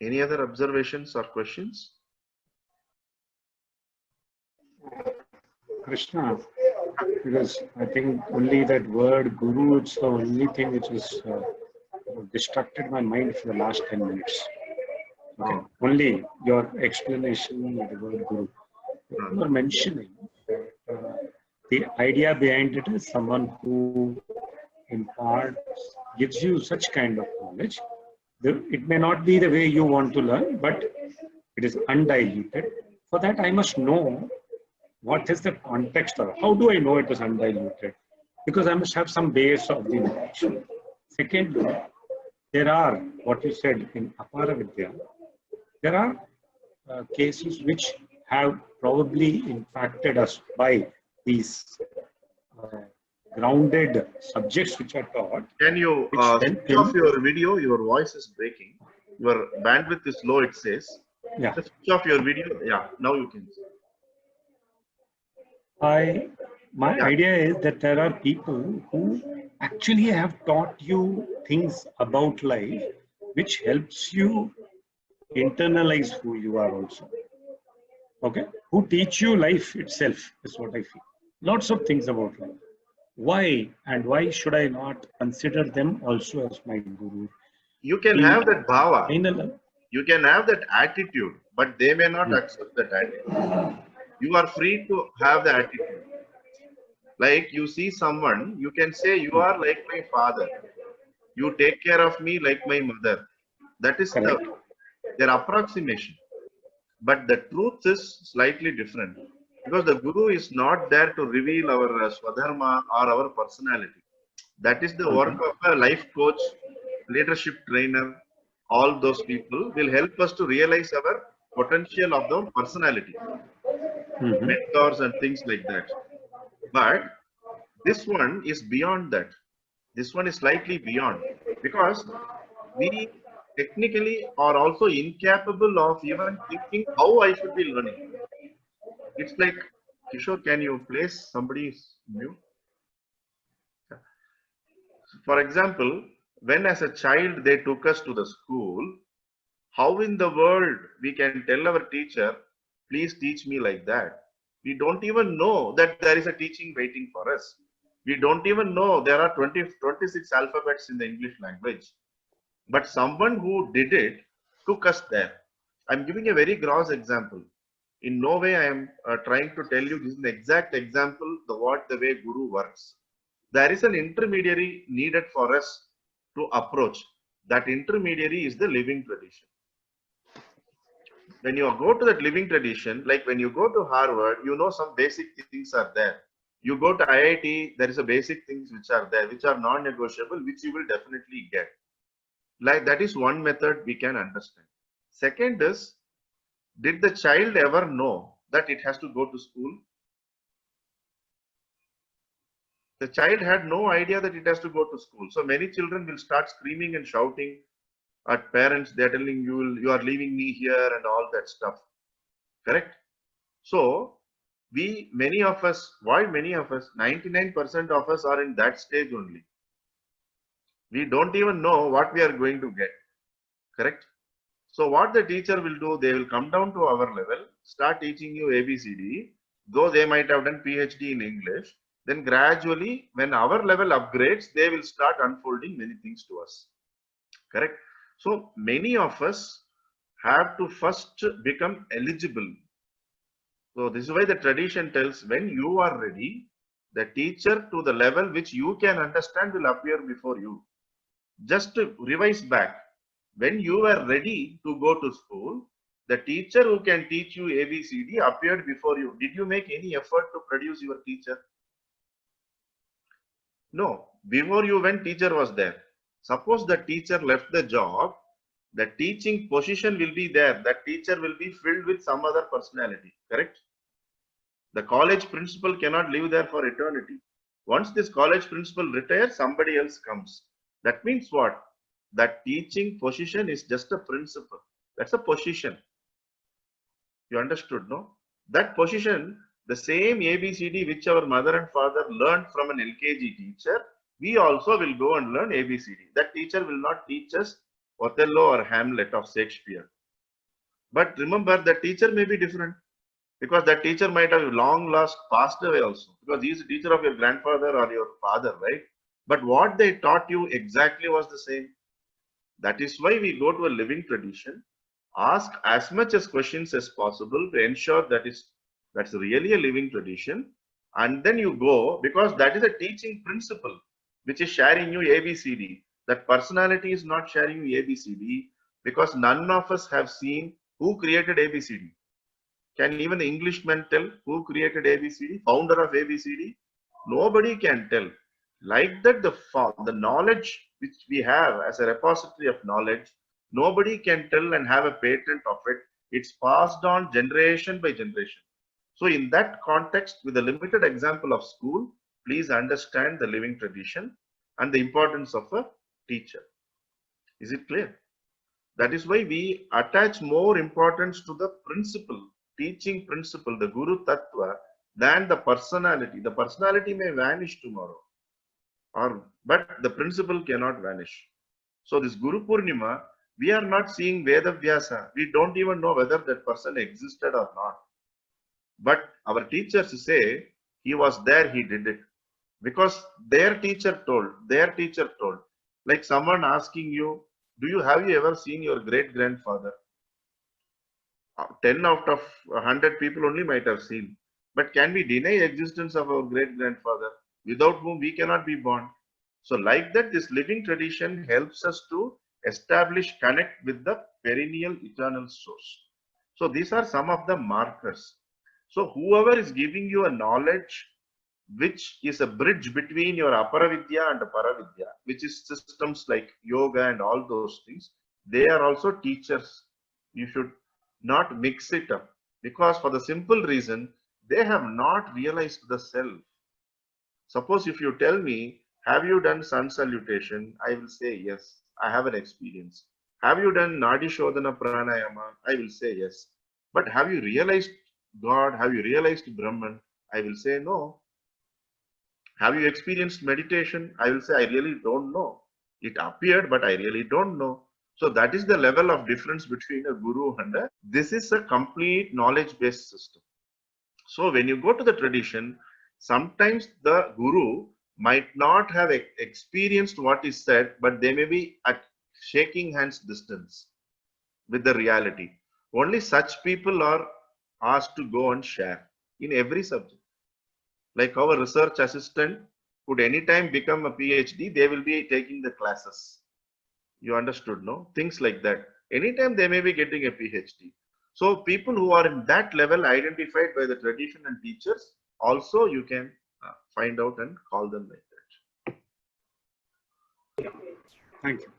Any other observations or questions? Krishna, because I think only that word guru, it's the only thing which is distracted my mind for the last 10 minutes. Okay. Oh. Only your explanation of the word guru. You are mentioning that the idea behind it is someone who imparts, gives you such kind of knowledge. It may not be the way you want to learn, but it is undiluted. For that, I must know what is the context of it. How do I know it is undiluted? Because I must have some base of the knowledge. Secondly, there are, what you said in Apara Vidya, there are cases which have probably impacted us by these grounded subjects which are taught. Can you switch off your video? Your voice is breaking. Your bandwidth is low, it says. Yeah. Just switch off your video. Yeah, now you can. My idea is that there are people who actually have taught you things about life which helps you internalize who you are also. Okay? Who teach you life itself is what I feel. Lots of things about life. Why and why should I not consider them also as my guru? You can have that bhava. You can have that attitude, but they may not accept that attitude. You are free to have the attitude. Like you see someone, you can say, you are like my father. You take care of me like my mother. That is their approximation. But the truth is slightly different. Because the guru is not there to reveal our swadharma or our personality. That is the work of a life coach, leadership trainer. All those people will help us to realize our potential of the personality. Mentors and things like that. But this one is beyond that. This one is slightly beyond. Because we technically are also incapable of even thinking how I should be learning. It's like, Kishore, can you place somebody's mute? For example, when as a child they took us to the school, how in the world we can tell our teacher, please teach me like that? We don't even know that there is a teaching waiting for us. We don't even know there are 26 alphabets in the English language. But someone who did it took us there. I'm giving a very gross example. In no way I am trying to tell you this is an exact example of the way Guru works. There is an intermediary needed for us to approach. That intermediary is the living tradition. When you go to that living tradition, like when you go to Harvard, you know some basic things are there. You go to IIT, there is a basic things which are there, which are non-negotiable, which you will definitely get. Like that is one method we can understand. Second is, did the child ever know that it has to go to school? The child had no idea that it has to go to school. So many children will start screaming and shouting at parents. They're telling you are leaving me here and all that stuff. Correct? So many of us, 99% of us are in that stage only. We don't even know what we are going to get. Correct? So what the teacher will do, they will come down to our level, start teaching you ABCD, though they might have done PhD in English. Then gradually, when our level upgrades, they will start unfolding many things to us. Correct? So many of us have to first become eligible. So this is why the tradition tells, when you are ready, the teacher to the level which you can understand will appear before you. Just to revise back, when you were ready to go to school, the teacher who can teach you ABCD appeared before you. Did you make any effort to produce your teacher? No. Before you went, teacher was there. Suppose the teacher left the job, the teaching position will be there. That teacher will be filled with some other personality. Correct? The college principal cannot live there for eternity. Once this college principal retires, somebody else comes. That means what? That teaching position is just a principle. That's a position. You understood, no? That position, the same ABCD which our mother and father learned from an LKG teacher, we also will go and learn ABCD. That teacher will not teach us Othello or Hamlet of Shakespeare. But remember, the teacher may be different, because that teacher might have long lost, passed away also, because he is a teacher of your grandfather or your father, right? But what they taught you exactly was the same. That is why we go to a living tradition, ask as much as questions as possible to ensure that's really a living tradition, and then you go, because that is a teaching principle which is sharing you ABCD. That personality is not sharing you ABCD, because none of us have seen who created ABCD. Can even the Englishman tell who created ABCD, founder of ABCD? Nobody can tell. Like that, the knowledge which we have as a repository of knowledge, nobody can tell and have a patent of it. It's passed on generation by generation. So in that context, with a limited example of school, please understand the living tradition and the importance of a teacher. Is it clear? That is why we attach more importance to the principle, teaching principle, the Guru Tattva, than the personality. The personality may vanish tomorrow, but the principle cannot vanish. So this Guru Purnima, we are not seeing Veda Vyasa. We don't even know whether that person existed or not. But our teachers say he was there, he did it. Because their teacher told, like someone asking you, have you ever seen your great grandfather? 10 out of 100 people only might have seen. But can we deny existence of our great grandfather, without whom we cannot be born? So like that, this living tradition helps us to establish, connect with the perennial eternal source. So these are some of the markers. So whoever is giving you a knowledge which is a bridge between your Aparavidya and Paravidya, which is systems like yoga and all those things, they are also teachers. You should not mix it up, because for the simple reason, they have not realized the self. Suppose if you tell me, have you done sun salutation? I will say yes, I have an experience. Have you done Nadi Shodhana Pranayama? I will say yes. But have you realized God? Have you realized Brahman? I will say no. Have you experienced meditation? I will say, I really don't know. It appeared, but I really don't know. So that is the level of difference between a guru and this is a complete knowledge-based system. So when you go to the tradition, sometimes the guru might not have experienced what is said, but they may be at shaking hands distance with the reality. Only such people are asked to go and share in every subject. Like our research assistant could anytime become a PhD, they will be taking the classes. You understood, no? Things like that. Anytime they may be getting a PhD. So people who are in that level identified by the tradition and teachers, also you can find out and call them like that. Thank you.